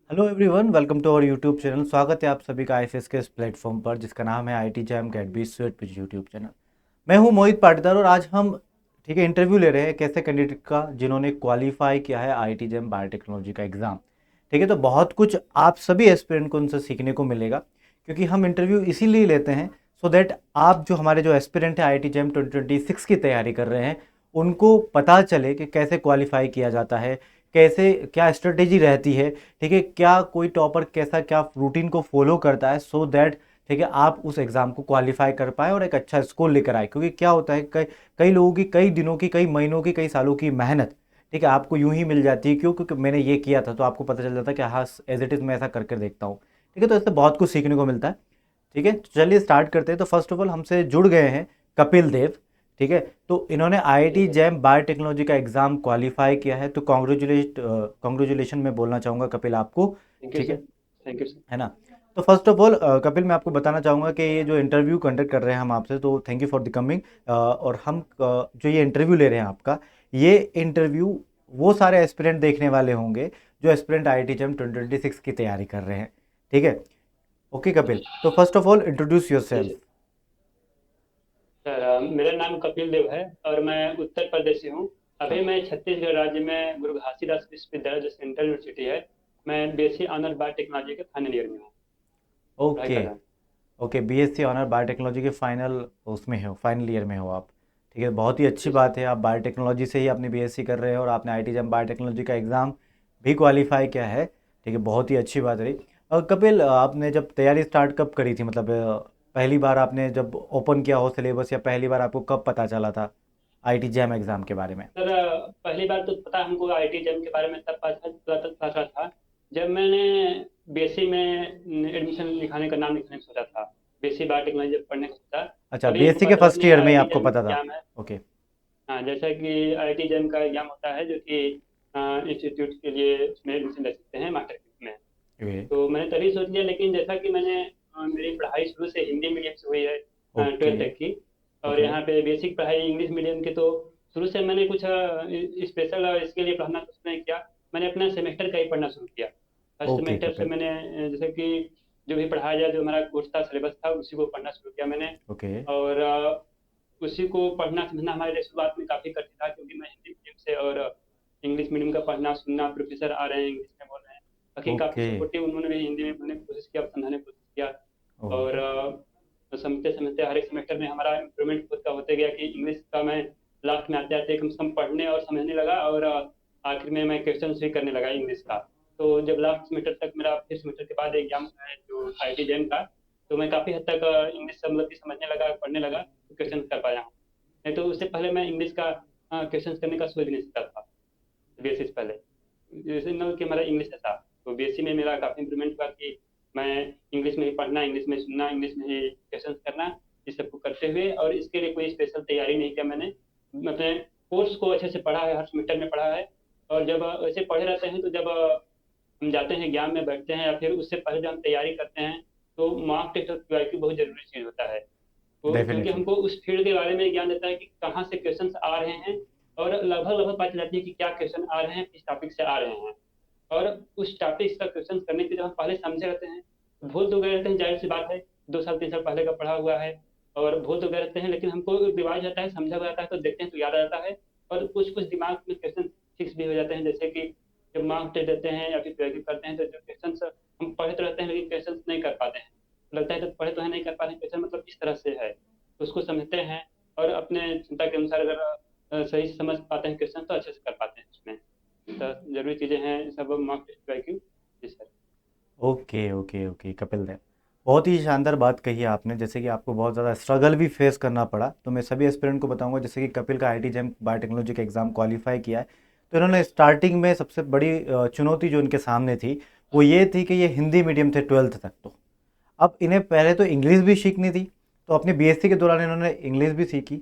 Hello everyone, welcome to our YouTube channel. स्वागत है आप सभी का आईएफएस के इस प्लेटफॉर्म पर जिसका नाम है IT jam get B sweat pitch YouTube channel. मैं हूं मोहित पाटीदार और आज हम ठीक है इंटरव्यू ले रहे हैं कैसे कैंडिडेट का जिन्होंने क्वालिफाई किया है आईटी जैम बायोटेक्नोलॉजी का एग्ज़ाम। ठीक है, तो बहुत कुछ आप सभी एस्पिरेंट को उनसे सीखने को मिलेगा, क्योंकि हम इंटरव्यू इसीलिए लेते हैं सो दैट आप जो हमारे जो एस्पिरेंट है आईटी जैम 2026 की तैयारी कर रहे हैं उनको पता चले कि कैसे क्वालिफाई किया जाता है, कैसे क्या स्ट्रेटेजी रहती है। ठीक है, क्या कोई टॉपर कैसा क्या रूटीन को फॉलो करता है सो दैट ठीक है आप उस एग्ज़ाम को क्वालिफाई कर पाए और एक अच्छा स्कोर लेकर आए। क्योंकि क्या होता है कई कई लोगों की कई दिनों की कई महीनों की कई सालों की मेहनत ठीक है आपको यूं ही मिल जाती है। क्यों? क्योंकि मैंने ये किया था तो आपको पता चल जाता है कि हाँ एज इट इज़ मैं ऐसा करके देखता हूँ। ठीक है, तो इससे बहुत कुछ सीखने को मिलता है। ठीक है, तो चलिए स्टार्ट करते हैं। तो फर्स्ट ऑफ ऑल हमसे जुड़ गए हैं कपिल देव। ठीक है, तो इन्होंने जी आईआईटी सर। जैम बायोटेक्नोलॉजी का एग्ज़ाम क्वालिफाई किया है, तो कॉन्ग्रेचुलेशन मैं बोलना चाहूँगा कपिल आपको। थैंक यू ठीक सर। Thank you sir. है ना? तो फर्स्ट ऑफ ऑल कपिल, मैं आपको बताना चाहूँगा कि ये जो इंटरव्यू कंडक्ट कर रहे हैं हम आपसे, तो thank you for the coming. और हम जो ये इंटरव्यू ले रहे हैं आपका, ये इंटरव्यू वो सारे एस्पिरेंट देखने वाले होंगे जो एस्पिरेंट आईआईटी जैम 2026 की तैयारी कर रहे हैं। ठीक है, ओके कपिल, तो first of all introduce yourself. Sir. Sir मेरा नाम कपिल देव है और मैं उत्तर प्रदेश से हूँ। अभी मैं छत्तीसगढ़ राज्य में गुरु घासीदास विश्वविद्यालय जो सेंट्रल यूनिवर्सिटी है, मैं बीएससी ऑनर बायोटेक्नोलॉजी के फाइनल ईयर में हूँ, पढ़ाई ओके। कर रहा हूँ। ओके, बीएससी ऑनर बायोटेक्नोलॉजी के फाइनल उसमें हो, फाइनल ईयर में हो आप। ठीक है, बहुत ही अच्छी जी सर। बात है। आप बायोटेक्नोलॉजी से ही अपनी बीएससी कर रहे हैं और आपने आईटी जैम बायोटेक्नोलॉजी का एग्ज़ाम भी क्वालिफाई किया है। ठीक है, बहुत ही अच्छी बात रही। और कपिल, आपने जब तैयारी स्टार्ट कब करी थी? मतलब पहली बार आपने जब ओपन किया हो सिलेबस, या पहली बार आपको कब पता चला था आईटी जैम एग्ज़ाम के बारे में? सर पहली बार तो पता हमको आईटी जम के बारे में तब पता था जब मैंने बीएससी में एडमिशन लिखाने का नाम लिखने का सोचा था। बीएससी बायोटेक्नोलॉजी जब पढ़ने का सोचा, अच्छा, तभी बीएससी के पता फर्स्ट चलने ईयर में ही आईआईटी आपको जम पता था? एग्जाम है। ओके। हाँ, जैसा कि आईआईटी जैम का एग्जाम होता है जो कि इंस्टीट्यूट के लिए उसमें एडमिशन ले सकते हैं मास्टर में। ओके। तो मैंने तभी सोच लिया, लेकिन जैसा कि मैंने मेरी पढ़ाई शुरू से हिंदी मीडियम से हुई है ओके। 12th तक की, और ओके। यहाँ पे बेसिक पढ़ाई इंग्लिश मीडियम की, तो शुरू से मैंने कुछ स्पेशल इसके लिए पढ़ना कुछ नहीं किया। मैंने अपना सेमेस्टर का ही पढ़ना शुरू किया। फर्स्ट ओके सेमेस्टर से कपिल। मैंने जैसे कि जो भी पढ़ाया जाए, जो हमारा कोर्स था, सिलेबस था, उसी को पढ़ना शुरू किया मैंने। ओके। और उसी को पढ़ना समझना हमारे लिए शुरुआत में काफ़ी कठिन था, क्योंकि मैं हिंदी मीडियम से और इंग्लिश मीडियम का पढ़ना सुनना, प्रोफेसर आ रहे हैं इंग्लिश में बोल रहे हैं, बाकी काफ़ी ओके। सपोर्टिव, उन्होंने भी हिंदी में बोलने की कोशिश किया, समझाने की कोशिश किया। और ओके। तो समझते समझते हर एक सेमेस्टर में हमारा इम्प्रूवमेंट खुद का होते गया कि इंग्लिश का मैं लास्ट में आते आते कम से कम पढ़ने और समझने लगा, और आखिर में मैं क्वेश्चन भी करने लगा इंग्लिश का। तो जब लास्ट सेमेस्टर तक मेरा, फिर सेमेस्टर के बाद एग्जाम है जो आई टी जैम का, तो मैं काफ़ी हद तक इंग्लिश मतलब कि समझने लगा, पढ़ने लगा, तो क्वेश्चन कर पाया हूँ। नहीं तो उससे पहले मैं इंग्लिश का क्वेश्चन करने का सोच भी नहीं सकता था बीएससी से पहले। जैसे न कि हमारा इंग्लिश था, तो बीएससी में मेरा काफ़ी इंप्रूवमेंट हुआ कि मैं इंग्लिश में ही पढ़ना, इंग्लिश में सुनना, इंग्लिश में ही क्वेश्चन करना, इस सबको करते हुए, और इसके लिए कोई स्पेशल तैयारी नहीं किया मैंने। अपने कोर्स को अच्छे से पढ़ा है, हर सेमेस्टर में पढ़ा है। और जब ऐसे पढ़े रहते हैं, तो जब हम जाते हैं एग्जाम में बैठते हैं, या फिर उससे पहले जब हम तैयारी करते हैं, तो मॉक टेस्ट और क्यूआईक्यू बहुत जरूरी चीज़ होता है। वो क्योंकि डेफिनेटली। हमको उस फील्ड के बारे में ज्ञान देता है कि कहाँ से क्वेश्चंस आ रहे हैं, और लगभग लगभग पता चल जाती है कि क्या क्वेश्चन आ रहे हैं, किस टॉपिक से आ रहे हैं। और उस टॉपिक का क्वेश्चन करने के जब हम पहले समझे रहते हैं, भूल तो गए रहते हैं, जाहिर सी बात है, 2 साल 3 साल पहले का पढ़ा हुआ है, और भूल तो गए रहते हैं, लेकिन हमको रिवाइज रहता है, समझा हुआ रहता है, तो देखते हैं तो याद आ जाता है। और कुछ कुछ दिमाग में क्वेश्चन फिक्स भी हो जाते हैं, जैसे कि जब मार्क टेस्ट देते हैं या फिर प्रैक्टिस करते हैं, तो जो क्वेश्चन हम पढ़े तो रहते हैं लेकिन क्वेश्चन नहीं कर पाते हैं, लगता है तो पढ़े तो है नहीं कर पा रहे हैं, क्वेश्चन मतलब इस तरह से है, तो उसको समझते हैं। और अपने चिंता के अनुसार अगर सही से समझ पाते हैं क्वेश्चन, तो अच्छे से कर पाते हैं उसमें। तो ज़रूरी चीज़ें हैं सब मार्क टेस्ट IQ। जी sir. Okay. Okay. Okay Kapil Dev, बहुत ही शानदार बात कही है आपने। जैसे कि आपको बहुत ज़्यादा स्ट्रगल भी फेस करना पड़ा, तो मैं सभी एस्पिरेंट को बताऊंगा जैसे कि कपिल का आईटी जैम बायोटेक्नोलॉजी का एग्ज़ाम क्वालिफाई किया है, तो इन्होंने स्टार्टिंग में सबसे बड़ी चुनौती जो इनके सामने थी वो ये थी कि ये हिंदी मीडियम थे 12th तक। तो अब इन्हें पहले तो इंग्लिश भी सीखनी थी, तो अपनी बीएससी के दौरान इन्होंने इंग्लिश भी सीखी,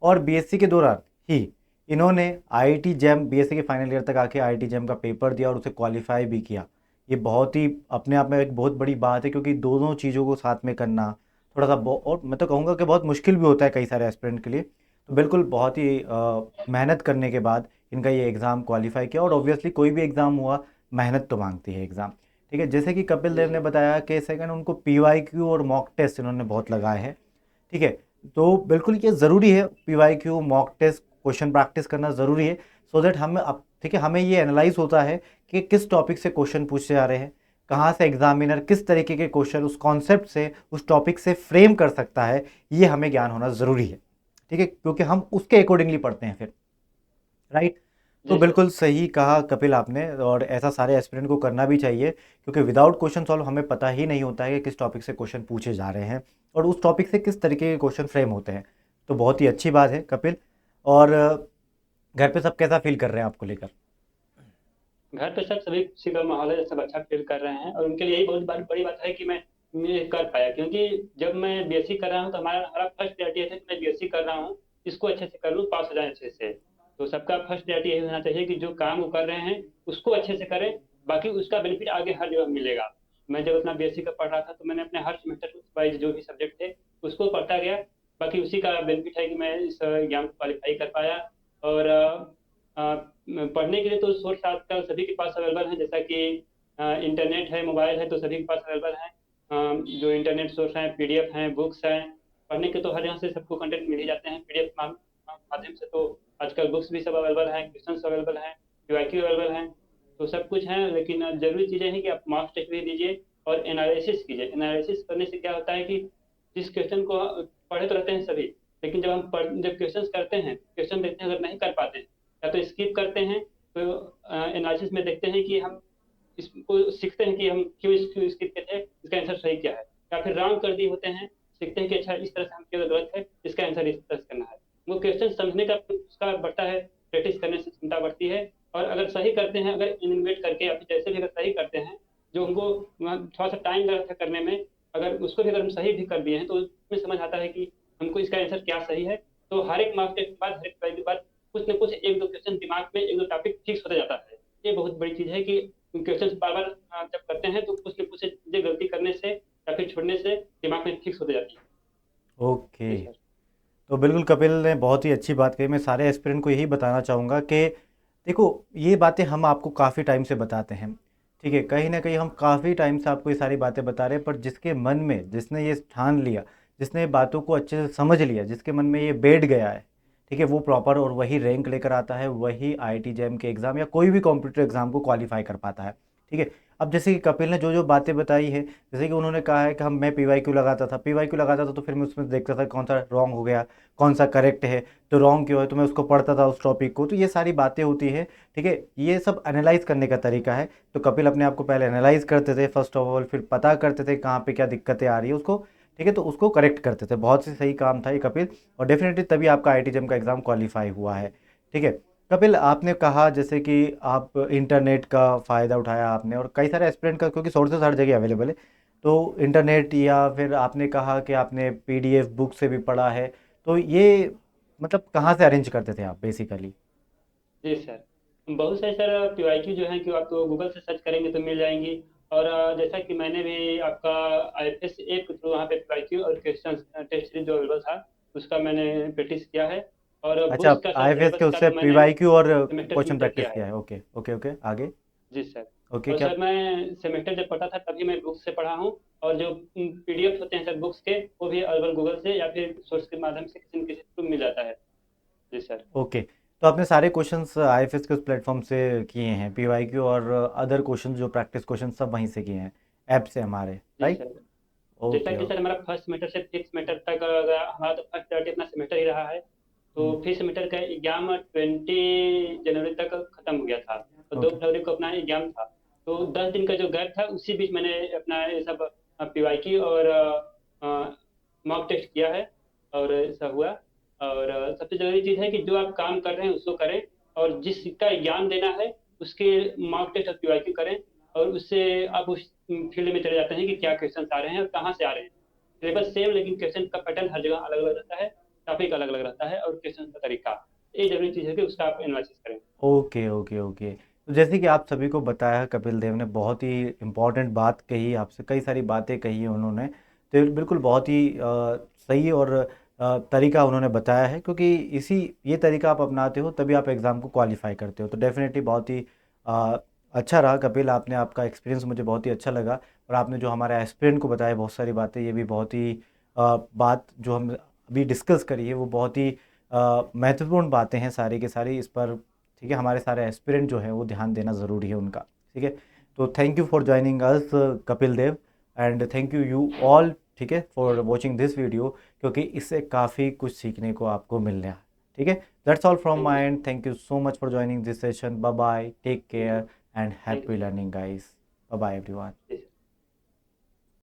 और बीएससी के दौरान ही इन्होंने आईआईटी जैम बीएससी के फाइनल ईयर तक आके आईआईटी जैम का पेपर दिया और उसे क्वालिफाई भी किया। ये बहुत ही अपने आप में एक बहुत बड़ी बात है, क्योंकि दोनों चीज़ों को साथ में करना थोड़ा सा और मैं तो कहूँगा कि बहुत मुश्किल भी होता है कई सारे एस्पिरेंट के लिए। तो बिल्कुल बहुत ही मेहनत करने के बाद इनका ये एग्ज़ाम क्वालिफाई किया, और ऑब्वियसली कोई भी एग्ज़ाम हुआ मेहनत तो मांगती है एग्ज़ाम। ठीक है, जैसे कि कपिल जी देव ने सर। बताया कि सेकंड उनको पीवाईक्यू और मॉक टेस्ट इन्होंने बहुत लगाए हैं। ठीक है, तो बिल्कुल ये ज़रूरी है, PYQ mock test question practice करना ज़रूरी है, सो दैट हम अब ठीक है हमें ये एनालाइज होता है कि किस टॉपिक से क्वेश्चन पूछे जा रहे हैं, कहाँ से एग्जामिनर किस तरीके के क्वेश्चन उस कॉन्सेप्ट से उस टॉपिक से फ्रेम कर सकता है, ये हमें ज्ञान होना ज़रूरी है। ठीक है, क्योंकि हम उसके अकॉर्डिंगली पढ़ते हैं फिर, राइट। तो जी सर। बिल्कुल सही कहा कपिल आपने, और ऐसा सारे एस्पिरेंट को करना भी चाहिए, क्योंकि विदाउट क्वेश्चन सॉल्व हमें पता ही नहीं होता है कि किस टॉपिक से क्वेश्चन पूछे जा रहे हैं और उस टॉपिक से किस तरीके के क्वेश्चन फ्रेम होते हैं। तो बहुत ही अच्छी बात है कपिल। और घर पे सब कैसा फील कर रहे हैं आपको लेकर? घर पे सब सभी खुशी का माहौल है, सब अच्छा फील कर रहे हैं और उनके लिए यही बहुत बड़ी बात है कि मैं कर पाया, क्योंकि जब मैं बीएससी कर रहा हूँ तो हमारा हमारा फर्स्ट प्रायोरिटी है कि मैं बीएससी कर रहा हूँ, इसको अच्छे से कर लूँ, पास हो जाए अच्छे से। तो सबका फर्स्ट प्रायोरिटी यही होना चाहिए कि जो काम वो कर रहे हैं उसको अच्छे से करें, बाकी उसका बेनिफिट आगे हर जगह मिलेगा। मैं जब अपना बीएससी का पढ़ रहा था तो मैंने अपने हर सेमेस्टर वाइज जो भी सब्जेक्ट थे उसको पढ़ता गया, बाकी उसी का बेनिफिट है कि मैं इस एग्जाम को क्वालिफाई कर पाया। और पढ़ने के लिए तो सोर्स आजकल सभी के पास अवेलेबल है, जैसा कि इंटरनेट है, मोबाइल है, तो सभी के पास अवेलेबल है। जो इंटरनेट सोर्स हैं, पीडीएफ हैं, बुक्स हैं, पढ़ने के तो हर जगह से सबको कंटेंट मिल ही जाते हैं। पीडीएफ माध्यम से तो आजकल बुक्स भी सब अवेलेबल हैं, क्वेश्चंस अवेलेबल हैं, पीवाईक्यू अवेलेबल हैं, तो सब कुछ है। लेकिन जरूरी चीज़ें हैं कि आप मार्क्स टेस्ट भी दीजिए और एनालिसिस कीजिए। एनालिसिस करने से क्या होता है कि जिस क्वेश्चन को पढ़े तो रहते हैं सभी, लेकिन जब क्वेश्चन करते हैं, क्वेश्चन देखते हैं, अगर नहीं कर पाते हैं या तो स्किप करते हैं, तो एनालिसिस में देखते हैं कि हम इसको सीखते हैं कि हम क्यों स्किप किए थे, इसका आंसर सही क्या है, या फिर रॉन्ग कर दिए होते हैं, सीखते हैं कि अच्छा इस तरह से हम क्यों गलत है, इसका आंसर इस तरह से करना है। वो क्वेश्चन समझने का उसका बढ़ता है, प्रैक्टिस करने से क्षमता बढ़ती है। और अगर सही करते हैं, अगर इनोवेट करके या फिर जैसे भी अगर सही करते हैं, जो हमको थोड़ा सा टाइम लगा था करने में, अगर उसको भी अगर हम सही भी कर दिए हैं तो उसमें समझ आता है कि हमको इसका आंसर क्या सही है। तो हर एक मार्क्स टेस्ट के बाद, हर एक ट्राई के बाद कुछ ना कुछ एक दो क्वेश्चन दिमाग में, एक दो टॉपिक फिक्स होता जाता है। ये बहुत बड़ी चीज़ है कि क्वेश्चन बार बार जब करते हैं तो कुछ न कुछ चीज़ें गलती करने से या फिर छोड़ने से दिमाग में फिक्स होते जाती है। ओके, जी सर। तो बिल्कुल कपिल ने बहुत ही अच्छी बात कही। मैं सारे एस्पिरेंट को यही बताना चाहूँगा कि देखो, ये बातें हम आपको काफ़ी टाइम से बताते हैं, ठीक है, कहीं ना कहीं हम काफ़ी टाइम से आपको ये सारी बातें बता रहे हैं, पर जिसके मन में, जिसने ये ठान लिया, जिसने ये बातों को अच्छे से समझ लिया, जिसके मन में ये बैठ गया है, ठीक है, वो प्रॉपर और वही रैंक लेकर आता है, वही आईआईटी जैम के एग्ज़ाम या कोई भी कॉम्पिटिटिव एग्ज़ाम को क्वालिफाई कर पाता है। ठीक है, अब जैसे कि कपिल ने जो जो बातें बताई है, जैसे कि उन्होंने कहा है कि मैं पीवाईक्यू लगाता था, पीवाईक्यू लगाता था तो फिर मैं उसमें देखता था कौन सा रॉन्ग हो गया, कौन सा करेक्ट है, तो रॉन्ग क्यों है, तो मैं उसको पढ़ता था उस टॉपिक को। तो ये सारी बातें होती है, ठीक है, ये सब एनालाइज करने का तरीका है। तो कपिल अपने आप को पहले एनालाइज करते थे फर्स्ट ऑफ ऑल, फिर पता करते थे कहाँ पे क्या दिक्कतें आ रही है उसको, ठीक है, तो उसको करेक्ट करते थे। बहुत ही सही काम था ये कपिल, और डेफिनेटली तभी आपका आईआईटी जेम का एग्ज़ाम क्वालिफाई हुआ है। ठीक है, कपिल आपने कहा जैसे कि आप इंटरनेट का फ़ायदा उठाया आपने, और कई सारे एस्पिरेंट का, क्योंकि सोर्सेज हर जगह अवेलेबल है, तो इंटरनेट या फिर आपने कहा कि आपने पीडीएफ बुक से भी पढ़ा है, तो ये मतलब कहाँ से अरेंज करते थे आप बेसिकली? जी सर। बहुत सारे सर पीवाईक्यू जो है कि आप तो गूगल से सर्च करेंगे तो मिल जाएंगी। और जैसा कि मैंने भी आपका आईएफएस एक थ्रू वहाँ पे पीवाईक्यू और क्वेश्चन टेस्ट सीरीज जो अवेलेबल था उसका मैंने प्रैक्टिस किया है। और अच्छा, बुक्स का सर आईएफएस के सिलेबस का उससे तो मैंने पीवाईक्यू और सेमेस्टर क्वेश्चन सेमेस्टर प्रैक्टिस किया किया है। है। ओके ओके ओके, आगे? जी सर। ओके, और क्या? सर मैं सेमेस्टर जब पढ़ा था तभी मैं बुक्स से पढ़ा हूँ, और जो पीडीएफ होते हैं सर बुक्स के, वो भी अवेलेबल गूगल से या फिर सोर्स के माध्यम से किसी न किसी को मिल जाता है। जी सर। ओके, तो आपने सारे क्वेश्चंस आईएफएस के उस प्लेटफॉर्म से किए हैं, पीवाईक्यू और अदर क्वेश्चन जो प्रैक्टिस क्वेश्चन सब वहीं से किए हैं, ऐप से हमारे, जी राइट? सर। जैसा ओके कि सर हमारा फर्स्ट सेमेस्टर से फिफ्थ सेमेस्टर तक हमारा तो फर्स्ट प्रायोरिटी अपना सेमेस्टर ही रहा है। तो फिफ्थ सेमेस्टर का एग्जाम 20 जनवरी तक खत्म हो गया था, तो दो ओके फरवरी को अपना एग्जाम था। तो 10 दिन का जो गैप था उसी बीच मैंने अपना ये सब पीवाईक्यू और मॉक टेस्ट किया है, और ऐसा हुआ। और सबसे जरूरी चीज़ है कि जो आप काम कर रहे हैं उसको करें, और जिसका एग्जाम देना है उसके मॉक टेस्ट और पीवाईक्यू करें, और उससे आप उस फील्ड में चले जाते हैं कि क्या क्वेश्चन आ रहे हैं और कहाँ से आ रहे हैं। सिलेबस सेम, लेकिन क्वेश्चन का पैटर्न हर जगह अलग अलग रहता है, टॉपिक अलग अलग रहता है, और क्वेश्चन का तरीका, ये जरूरी चीज़ है कि उसका आप एनालिसिस करें। ओके ओके ओके, तो जैसे कि आप सभी को बताया, कपिल देव ने बहुत ही इम्पोर्टेंट बात कही, आपसे कई सारी बातें कही हैं उन्होंने, तो बिल्कुल बहुत ही सही और तरीका उन्होंने बताया है, क्योंकि इसी ये तरीका आप अपनाते हो तभी आप एग्ज़ाम को क्वालिफाई करते हो। तो डेफिनेटली बहुत ही अच्छा रहा कपिल, आपने आपका एक्सपीरियंस मुझे बहुत ही अच्छा लगा। और आपने जो हमारे एस्पिरेंट को बताया बहुत सारी बातें, ये भी बहुत ही बात जो हम अभी डिस्कस करी है वो बहुत ही महत्वपूर्ण बातें हैं सारी की सारी। इस पर ठीक है, हमारे सारे एस्पिरेंट जो हैं वो ध्यान देना ज़रूरी है उनका। ठीक है, तो thank you for joining us Kapil Dev, and thank you you all, ठीक है, फॉर वॉचिंग दिस वीडियो, क्योंकि इससे काफ़ी कुछ सीखने को आपको मिलने है। ठीक है, that's all from thank you. My end, thank you so much for joining this session, bye bye, take thank you. Care and thank happy learning, guys. Bye bye, everyone. You.